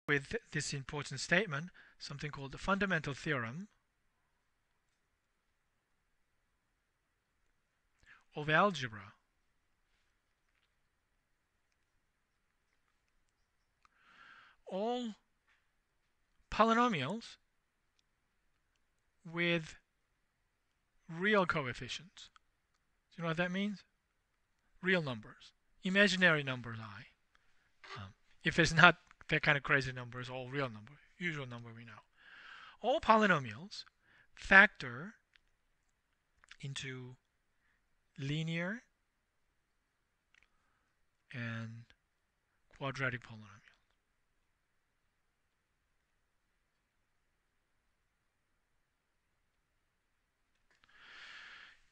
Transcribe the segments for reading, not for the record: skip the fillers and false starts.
with this important statement, something called the fundamental theorem of algebra. All polynomials with real coefficients. Do you know what that means? Real numbers. Imaginary numbers I. If it's not that kind of crazy number, it's all real number. Usual number we know. All polynomials factor into linear and quadratic polynomials.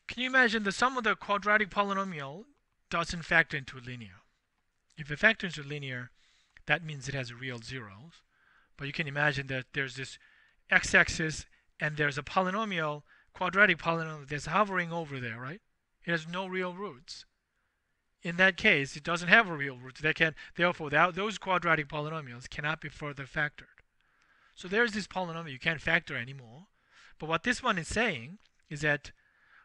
Can you imagine the sum of the quadratic polynomial doesn't factor into linear? If it factors into linear, that means it has real zeros. But you can imagine that there's this x-axis and there's a polynomial, quadratic polynomial that's hovering over there, right? It has no real roots. In that case, it doesn't have a real root. Therefore, those quadratic polynomials cannot be further factored. So there's this polynomial you can't factor anymore. But what this one is saying is that,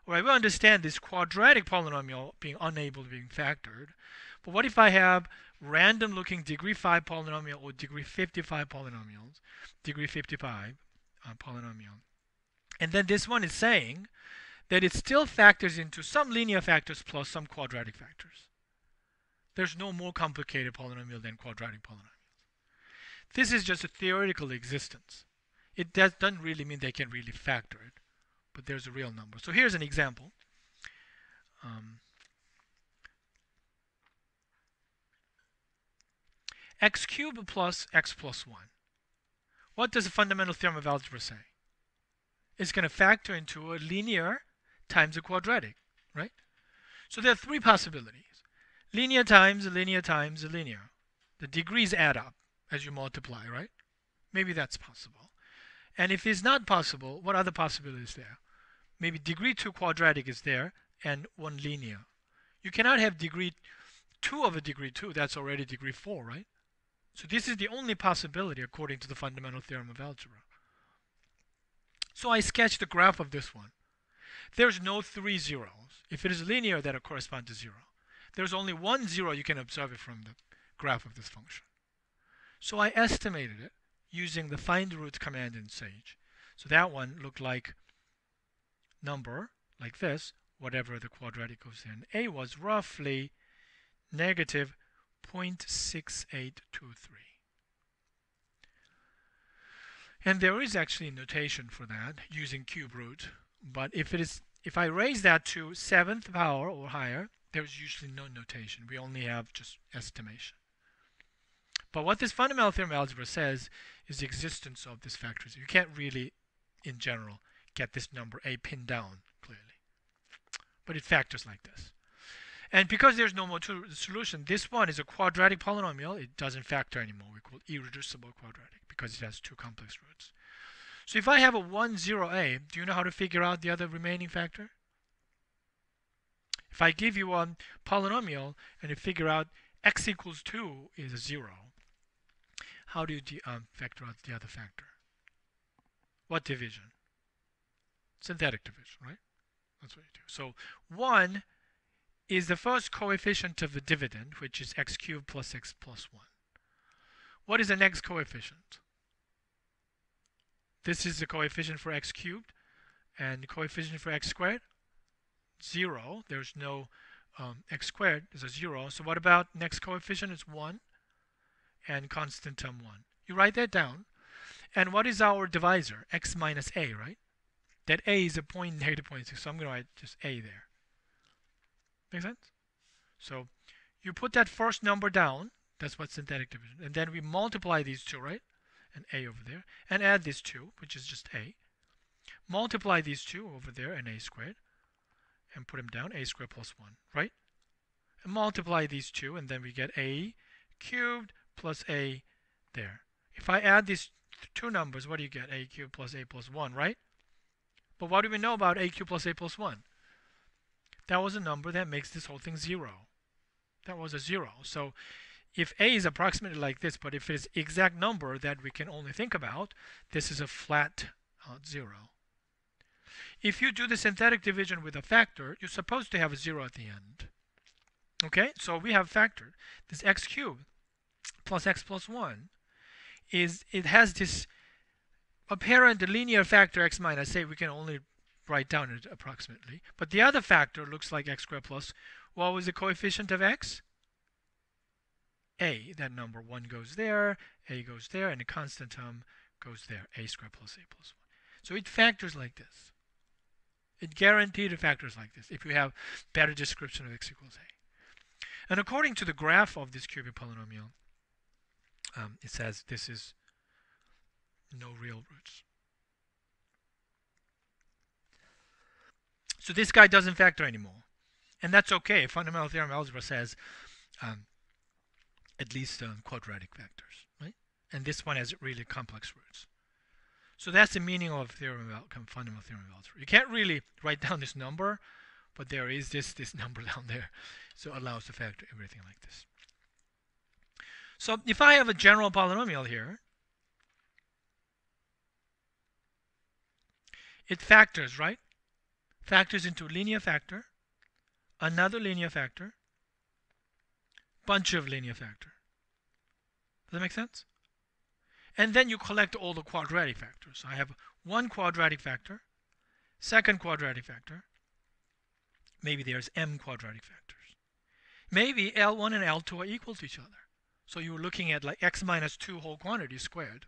well, I will understand this quadratic polynomial being unable to be factored. But what if I have random looking degree 5 polynomial or degree 55 polynomials, degree 55 polynomial. And then this one is saying that it still factors into some linear factors plus some quadratic factors. There's no more complicated polynomial than quadratic polynomials. This is just a theoretical existence. It doesn't really mean they can really factor it, but there's a real number. So here's an example. X cubed plus x plus 1. What does the fundamental theorem of algebra say? It's going to factor into a linear times a quadratic, right? So there are three possibilities. Linear times a linear times a linear. The degrees add up as you multiply, right? Maybe that's possible. And if it's not possible, what other possibilities there? Maybe degree 2 quadratic is there and one linear. You cannot have degree 2 of a degree 2. That's already degree 4, right? So this is the only possibility according to the fundamental theorem of algebra. So I sketched the graph of this one. There's no 3 zeros. If it is linear, that'll correspond to 0. There's only 1 0 you can observe it from the graph of this function. So I estimated it using the find root command in Sage. So that one looked like number like this, whatever the quadratic goes in. A was roughly negative 0.6823. And there is actually a notation for that using cube root. But if I raise that to 7th power or higher, there's usually no notation. We only have just estimation. But what this fundamental theorem of algebra says is the existence of this factorization. You can't really, in general, get this number A pinned down clearly. But it factors like this. And because there's no more solution, this one is a quadratic polynomial. It doesn't factor anymore. We call it irreducible quadratic because it has 2 complex roots. So if I have a 1, 0a, do you know how to figure out the other remaining factor? If I give you a polynomial and you figure out x equals 2 is a 0, how do you factor out the other factor? What division? Synthetic division, right? That's what you do. So 1 is the first coefficient of the dividend, which is x cubed plus x plus 1. What is the next coefficient? This is the coefficient for x cubed, and the coefficient for x squared? 0. There's no x squared is a 0. So what about next coefficient is 1 and constant term 1. You write that down. And what is our divisor? X minus a, right? That a is a point negative 0.6. So I'm going to write just a there. Make sense? So you put that first number down. That's what synthetic division. And then we multiply these two, right? And a over there. And add this 2, which is just a. Multiply these two over there and a squared. And put them down, a squared plus 1, right? And multiply these two, and then we get a cubed plus a there. If I add these two numbers, what do you get? A cubed plus a plus 1, right? But what do we know about a cubed plus a plus 1? That was a number that makes this whole thing 0. That was a 0. So if a is approximately like this, but if it's exact number that we can only think about, this is a flat 0. If you do the synthetic division with a factor, you're supposed to have a 0 at the end. Okay, so we have factored this x cubed plus x plus 1 it has this apparent linear factor x minus a. We can only write down it approximately, but the other factor looks like x squared plus, what was the coefficient of x? A. That number 1 goes there, a goes there, and the constant term goes there, a squared plus a plus 1. So it factors like this. It guaranteed factors like this if you have better description of x equals a. And according to the graph of this cubic polynomial, it says this is no real roots. So this guy doesn't factor anymore. And that's okay. Fundamental theorem of algebra says at least quadratic factors, right? And this one has really complex roots. So that's the meaning of fundamental theorem of algebra. You can't really write down this number, but there is this number down there. So it allows to factor everything like this. So if I have a general polynomial here, it factors, right? Factors into linear factor, another linear factor, bunch of linear factor. Does that make sense? And then you collect all the quadratic factors. So I have one quadratic factor, second quadratic factor. Maybe there's m quadratic factors. Maybe L1 and L2 are equal to each other. So you're looking at like x minus 2 whole quantity squared.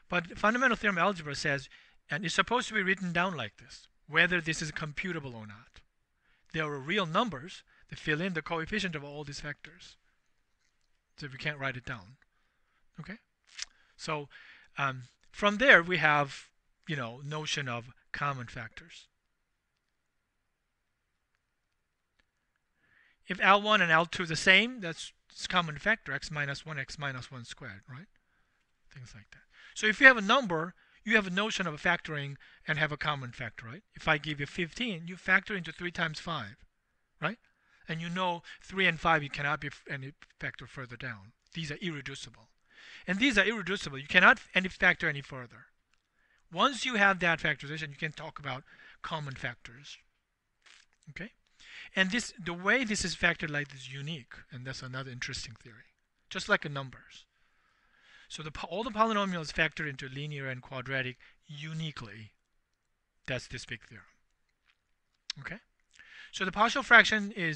But fundamental theorem of algebra says, and it's supposed to be written down like this, whether this is computable or not. There are real numbers that fill in the coefficient of all these factors. So we can't write it down. Okay? So from there we have, notion of common factors. If L1 and L2 are the same, that's common factor, x minus 1 squared, right? Things like that. So if you have a number, you have a notion of a factoring and have a common factor, right? If I give you 15, you factor into 3 times 5, right? And 3 and 5, you cannot be any factor further down. These are irreducible. And these are irreducible. You cannot factor any further. Once you have that factorization, you can talk about common factors. Okay? And the way this is factored like this is unique, and that's another interesting theory. Just like in numbers. So all the polynomials factor into linear and quadratic uniquely. That's this big theorem. Okay? So the partial fraction is